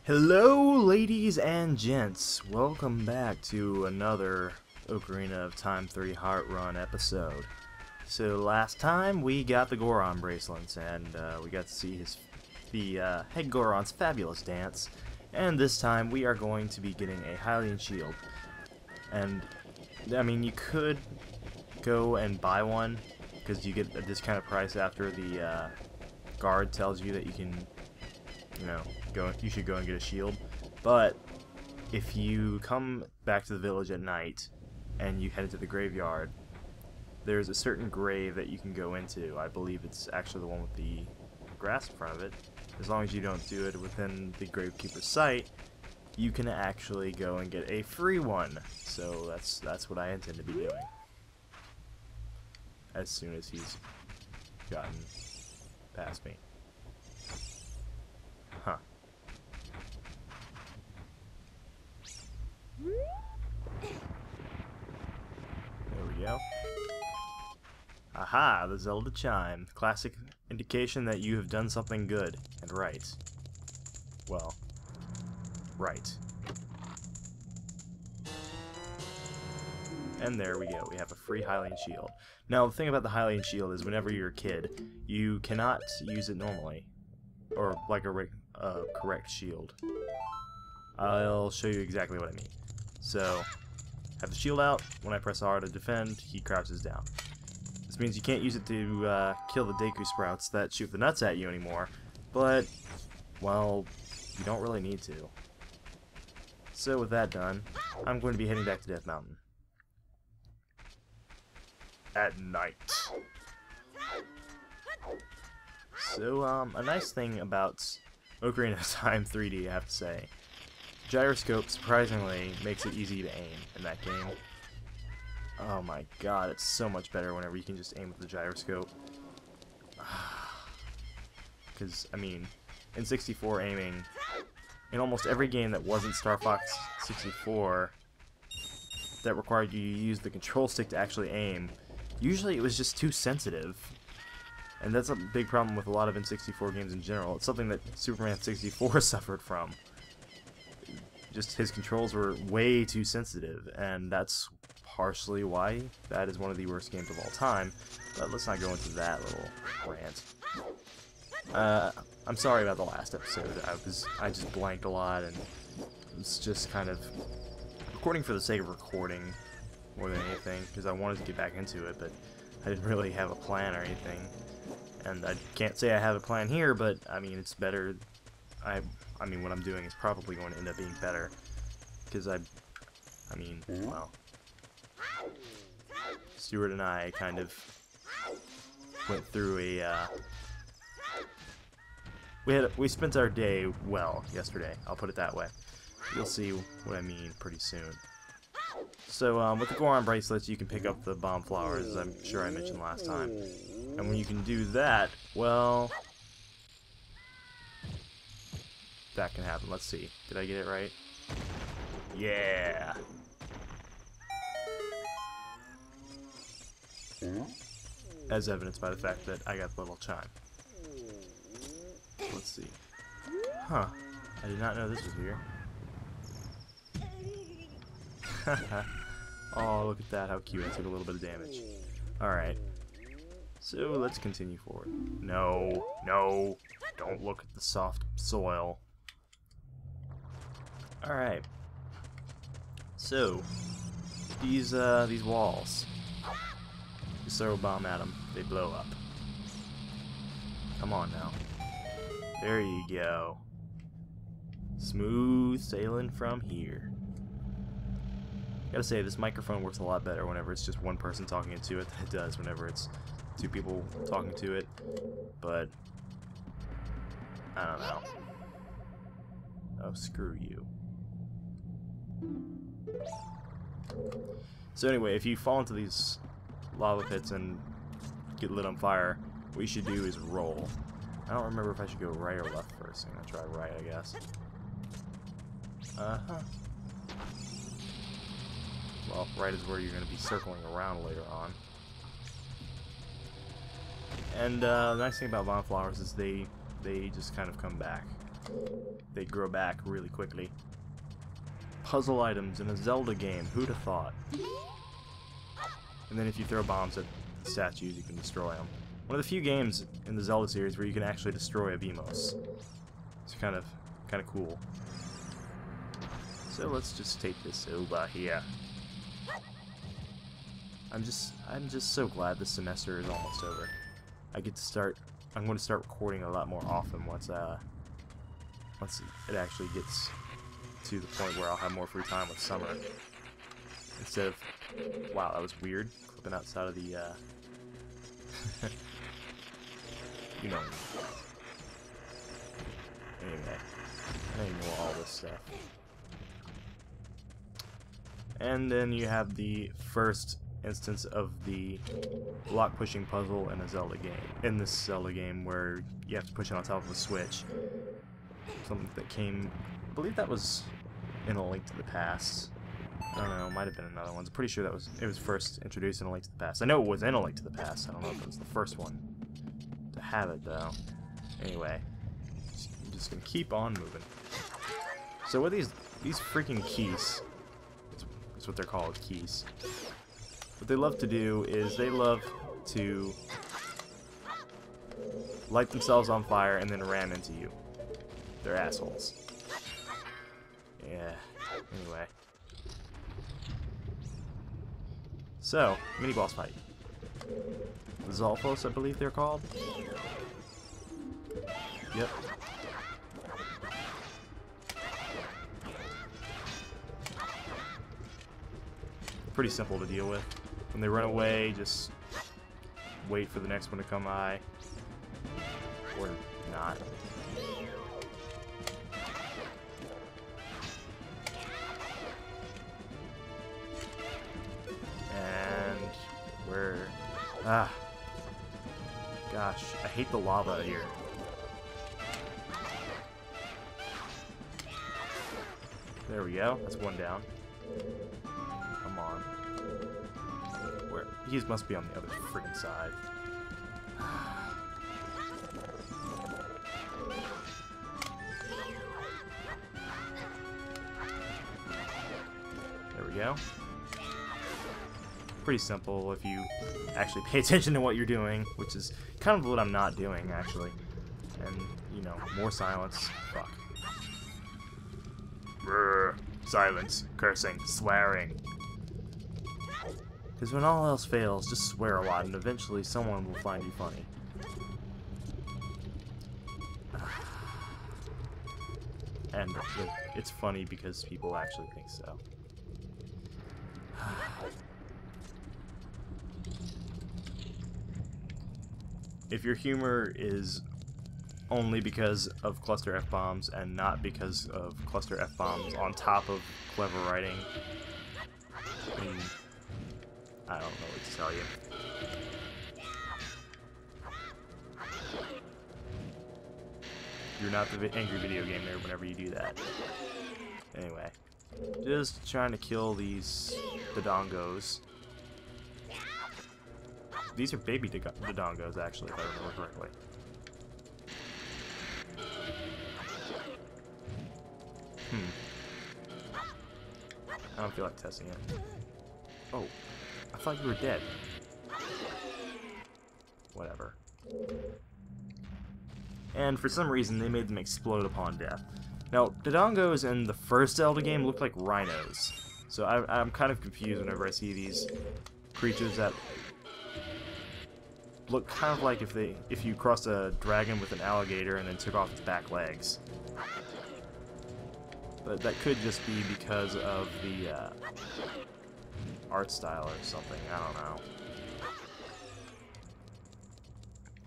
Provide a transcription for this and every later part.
Hello, ladies and gents. Welcome back to another Ocarina of Time 3 Heart Run episode. So last time we got the Goron bracelets, and we got to see head Goron's fabulous dance. And this time we are going to be getting a Hylian shield. And I mean, you could go and buy one because you get a discounted price after the guard tells you that you can, you should go and get a shield. But if you come back to the village at night and you head into the graveyard, there's a certain grave that you can go into. I believe it's actually the one with the grass in front of it. As long as you don't do it within the gravekeeper's sight, you can actually go and get a free one. So that's what I intend to be doing as soon as he's gotten past me. Huh. There we go. Aha, the Zelda chime. Classic indication that you have done something good and right. Well, right. And there we go. We have a free Hylian shield. Now, the thing about the Hylian shield is whenever you're a kid, you cannot use it normally. Or like a correct shield. I'll show you exactly what I mean. So, have the shield out. When I press R to defend, he crouches down. This means you can't use it to kill the Deku Sprouts that shoot the nuts at you anymore. But, well, you don't really need to. So with that done, I'm going to be heading back to Death Mountain. At night. So, a nice thing about Ocarina of Time 3D, I have to say. Gyroscope, surprisingly, makes it easy to aim in that game. Oh my god, it's so much better whenever you can just aim with the gyroscope. Because, I mean, in 64 aiming, in almost every game that wasn't Star Fox 64, that required you to use the control stick to actually aim, usually it was just too sensitive. And that's a big problem with a lot of N64 games in general. It's something that Superman 64 suffered from. Just his controls were way too sensitive, and that's partially why that is one of the worst games of all time. But let's not go into that little rant. I'm sorry about the last episode. I just blanked a lot, and it's just kind of recording for the sake of recording more than anything, because I wanted to get back into it, but I didn't really have a plan or anything. And I can't say I have a plan here, but I mean, it's better. I mean, what I'm doing is probably going to end up being better, because I mean, well, Stuart and I kind of went through a, we spent our day well yesterday, I'll put it that way. You'll see what I mean pretty soon. So, with the Goron bracelets, you can pick up the bomb flowers, as I'm sure I mentioned last time. And when you can do that, well, that can happen. Let's see. Did I get it right? Yeah! As evidenced by the fact that I got the little chime. Let's see. Huh. I did not know this was here. Oh, look at that. How cute. I took a little bit of damage. Alright. So, let's continue forward. No. No. Don't look at the soft soil. Alright. So, these walls. Just throw a bomb at them. They blow up. Come on now. There you go. Smooth sailing from here. Gotta say, this microphone works a lot better whenever it's just one person talking into it than it does whenever it's two people talking to it. But I don't know. Oh, screw you. So anyway, if you fall into these lava pits and get lit on fire, what you should do is roll. I don't remember if I should go right or left first. I'm gonna try right, I guess. Well, right is where you're gonna be circling around later on. And the nice thing about bomb flowers is they just kind of come back. they grow back really quickly. Puzzle items in a Zelda game, who'd have thought? And then if you throw bombs at the statues, you can destroy them. One of the few games in the Zelda series where you can actually destroy a Beamos. It's kind of cool. So let's just take this over here. I'm just so glad this semester is almost over. I'm going to start recording a lot more often once it actually gets to the point where I'll have more free time with summer. Instead of, wow, that was weird, clipping outside of the, you know. Anyway, I know all this stuff. And then you have the first instance of the block pushing puzzle in a Zelda game. In this Zelda game, where you have to push it on top of a switch. Something that came, I believe that was in A Link to the Past. I don't know, it might have been another one. I'm pretty sure it was first introduced in A Link to the Past. I know it was in A Link to the Past. I don't know if it was the first one to have it though. Anyway, I'm just gonna keep on moving. So with these freaking keys, that's what they're called, keys. What they love to do is they love to light themselves on fire and then ram into you. They're assholes. Yeah. Anyway. So, mini boss fight. Zolfos, I believe they're called. Yep. Pretty simple to deal with. When they run away, just wait for the next one to come by. Or not. And where... Ah. Gosh, I hate the lava here. There we go. That's one down. Come on. Where? He must be on the other freaking side. There we go. Pretty simple if you actually pay attention to what you're doing, which is kind of what I'm not doing, actually. And, you know, more silence. Fuck. Brr. Silence, cursing, swearing. Because when all else fails, just swear a lot, and eventually someone will find you funny. And it's funny because people actually think so. If your humor is only because of cluster F-bombs and not because of cluster F-bombs on top of clever writing, I mean, I don't know what to tell you. You're not the angry video game nerd whenever you do that. Anyway, just trying to kill these Dodongos. These are baby Dodongos, actually, if I remember correctly. I don't feel like testing it. Oh, I thought you were dead. Whatever. And for some reason, they made them explode upon death. Now, Dodongos in the first Zelda game looked like rhinos. So I'm kind of confused whenever I see these creatures that look kind of like if you crossed a dragon with an alligator and then took off its back legs. But that could just be because of the art style or something. I don't know.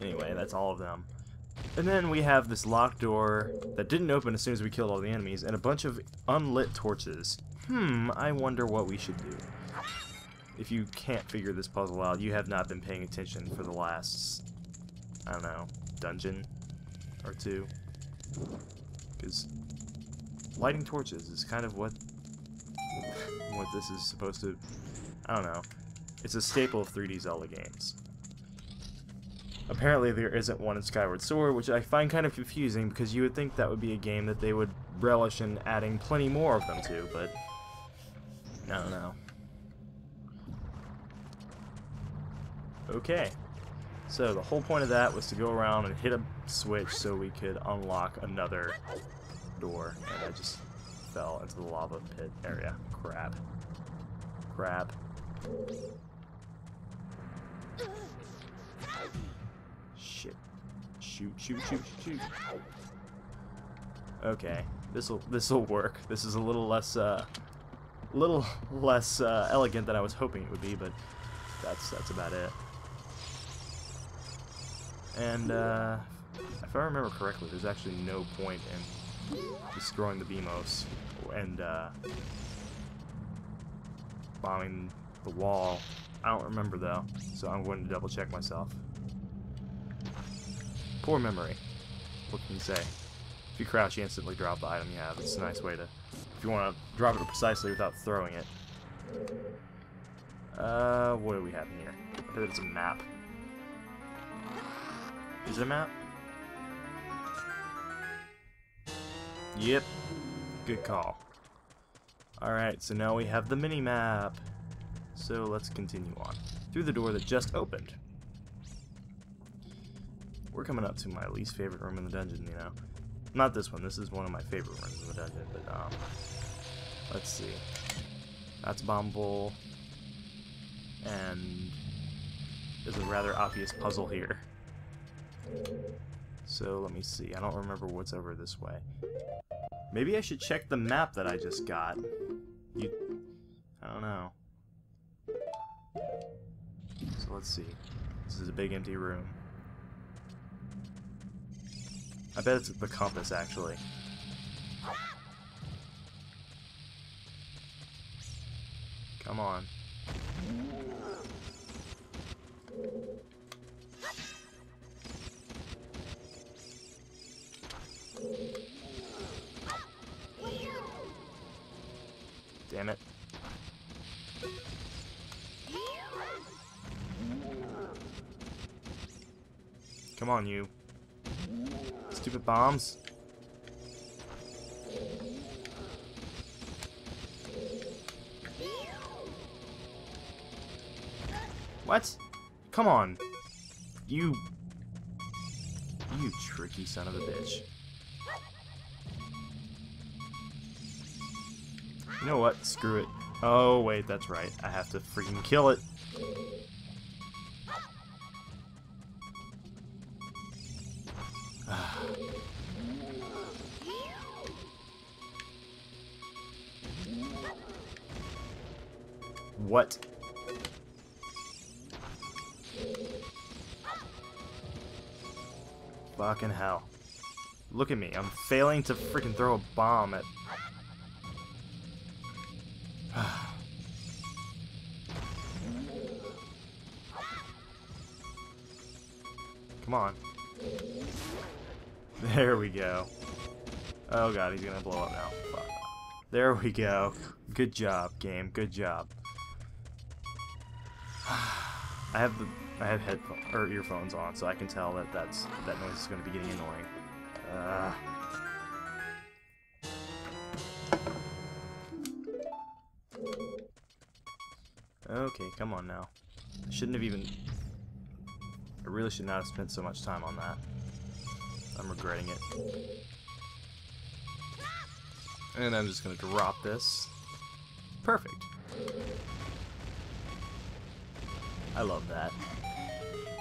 Anyway, that's all of them. And then we have this locked door that didn't open as soon as we killed all the enemies, and a bunch of unlit torches. I wonder what we should do. If you can't figure this puzzle out, you have not been paying attention for the last, I don't know, dungeon or two. Because lighting torches is kind of what this is supposed to, I don't know. It's a staple of 3D Zelda games. Apparently there isn't one in Skyward Sword, which I find kind of confusing because you would think that would be a game that they would relish in adding plenty more of them to, but I don't know. Okay, so the whole point of that was to go around and hit a switch so we could unlock another door, and I just fell into the lava pit area. Crap. Crap. Shit. Shoot, shoot, shoot, shoot. Okay, this'll work. This is a little less elegant than I was hoping it would be, but that's about it. And if I remember correctly, there's actually no point in destroying the Beamos and bombing the wall. I don't remember though, so I'm going to double check myself. Poor memory. What can you say? If you crouch, you instantly drop the item you have. It's a nice way to, if you want to drop it precisely without throwing it. What do we have in here? I bet it's a map. Is it a map? Yep. Good call. Alright, so now we have the mini-map. So let's continue on. Through the door that just opened. We're coming up to my least favorite room in the dungeon, you know. Not this one. This is one of my favorite rooms in the dungeon, but, let's see. That's Bomb Bowl. And there's a rather obvious puzzle here. So let me see. I don't remember what's over this way. Maybe I should check the map that I just got. I don't know. So let's see. This is a big empty room. I bet it's the compass, actually. Come on. Damn it. Come on, you. Stupid bombs. What? Come on. You tricky son of a bitch. You know what? Screw it. Oh, wait, that's right. I have to freaking kill it. What? Fucking hell. Look at me. I'm failing to freaking throw a bomb at... Come on. There we go. Oh god, he's gonna blow up now. Fuck. There we go. Good job, game. Good job. I have headphones or earphones on, so I can tell that that noise is going to be getting annoying. Okay, come on now. I shouldn't have even... I really should not have spent so much time on that. I'm regretting it. And I'm just going to drop this. Perfect. I love that.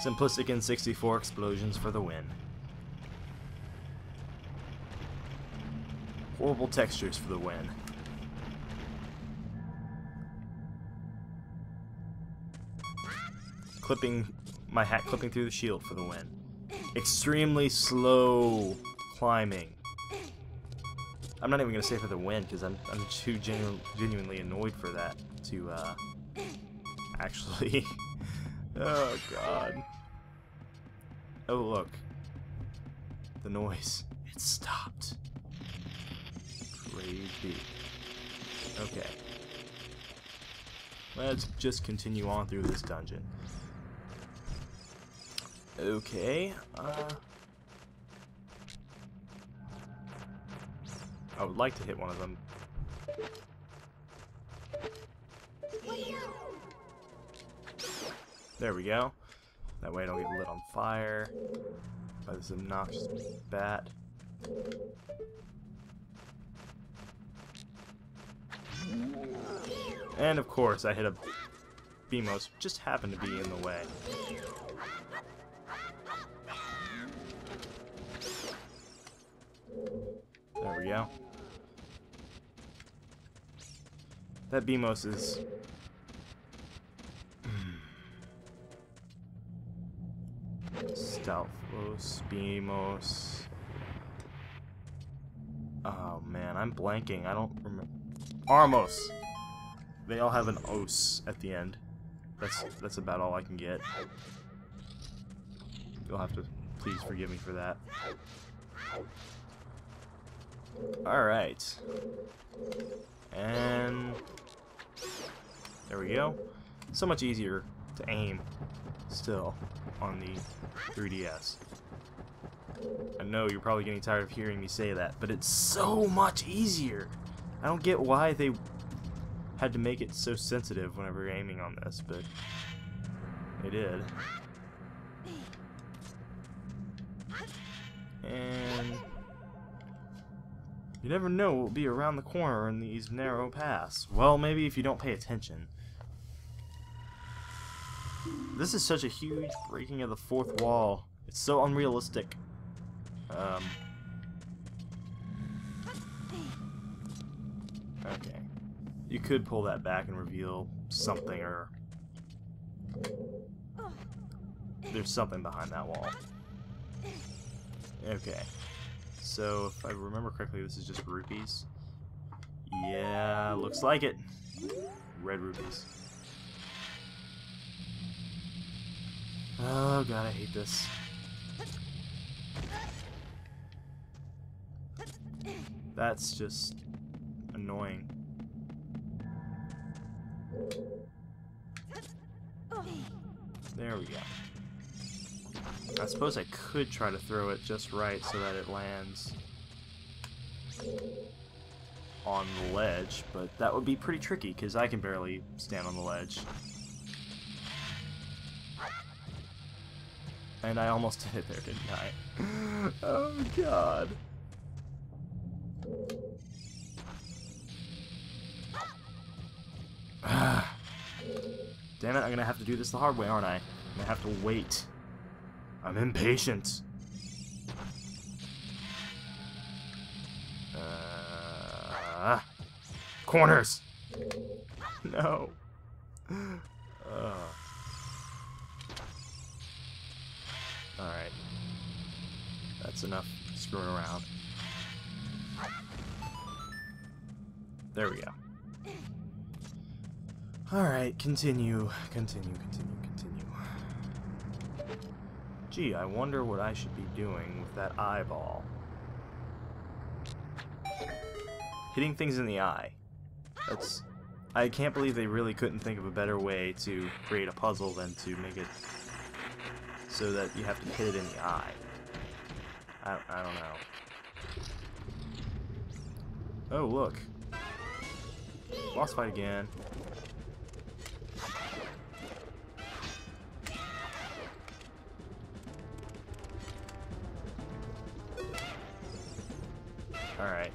Simplistic N64 explosions for the win. Horrible textures for the win. My hat clipping through the shield for the win. Extremely slow climbing. I'm not even gonna say for the win because I'm too genuinely annoyed for that to actually. Oh god. Oh look. The noise. It stopped. Crazy. Okay. Let's just continue on through this dungeon. Okay, I would like to hit one of them. There we go. That way I don't get lit on fire by this obnoxious bat. And of course I hit a Beamos, just happened to be in the way. There we go. That Beamos is... Stealthos, Beamos... Oh man, I'm blanking. I don't remember. Armos! They all have an os at the end. That's about all I can get. You'll have to please forgive me for that. Alright. And there we go. So much easier to aim still on the 3DS. I know you're probably getting tired of hearing me say that, but it's so much easier. I don't get why they had to make it so sensitive whenever you're aiming on this, but they did. And you never know what will be around the corner in these narrow paths. Well, maybe if you don't pay attention. This is such a huge breaking of the fourth wall. It's so unrealistic. Okay. You could pull that back and reveal something, or there's something behind that wall. Okay. So, if I remember correctly, this is just rupees. Yeah, looks like it. Red rupees. Oh god, I hate this. That's just annoying. There we go. I suppose I could try to throw it just right so that it lands on the ledge, but that would be pretty tricky because I can barely stand on the ledge. And I almost did it there, didn't I? Oh god. Damn it, I'm gonna have to do this the hard way, aren't I? I'm gonna have to wait. I'm impatient. Corners! No. Alright. That's enough screwing around. There we go. Alright, continue. Gee, I wonder what I should be doing with that eyeball. Hitting things in the eye. That's... I can't believe they really couldn't think of a better way to create a puzzle than to make it so that you have to hit it in the eye. I don't know. Oh, look. Boss fight again. Alright.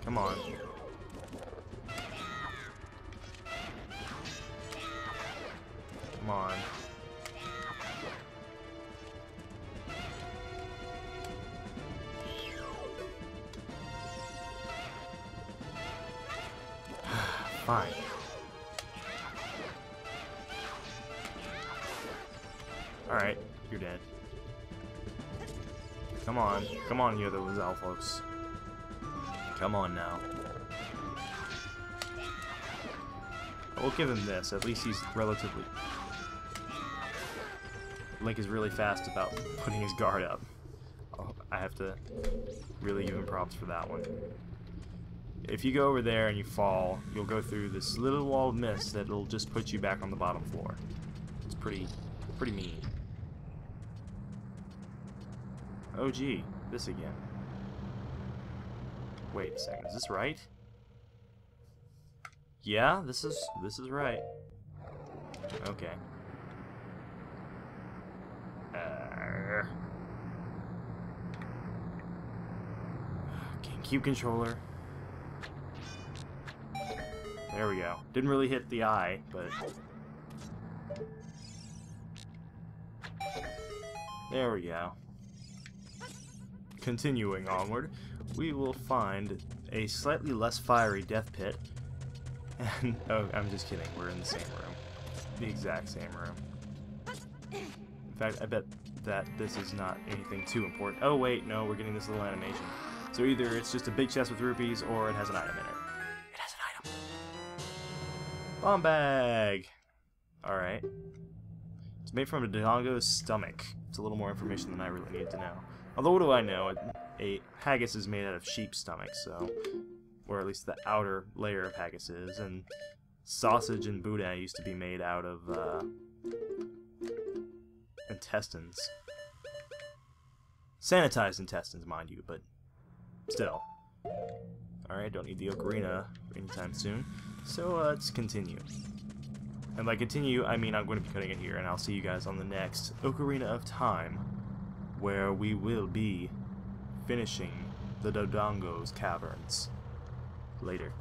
Come on. Come on. Fine. Alright, you're dead. Come on, you those Alphos. Come on now. I will give him this. At least he's relatively... Link is really fast about putting his guard up. I have to really give him props for that one. If you go over there and you fall, you'll go through this little wall of mist that'll just put you back on the bottom floor. It's pretty Pretty mean. Oh gee, this again. Wait a second, is this right? Yeah, this is right. Okay. GameCube controller. There we go. Didn't really hit the eye, but there we go. Continuing onward, we will find a slightly less fiery death pit. And oh, I'm just kidding. We're in the same room. The exact same room. In fact, I bet that this is not anything too important. Oh wait, no, we're getting this little animation. So either it's just a big chest with rupees, or it has an item in it. It has an item. Bomb bag. All right. It's made from a Dodongo's stomach. It's a little more information than I really need to know. Although, what do I know? A haggis is made out of sheep's stomach, so... Or at least the outer layer of haggis is, and sausage and boudin used to be made out of, intestines. Sanitized intestines, mind you, but still. Alright, don't need the ocarina anytime soon, so let's continue. And by continue, I mean I'm going to be cutting it here, and I'll see you guys on the next Ocarina of Time, where we will be finishing the Dodongo's caverns. Later.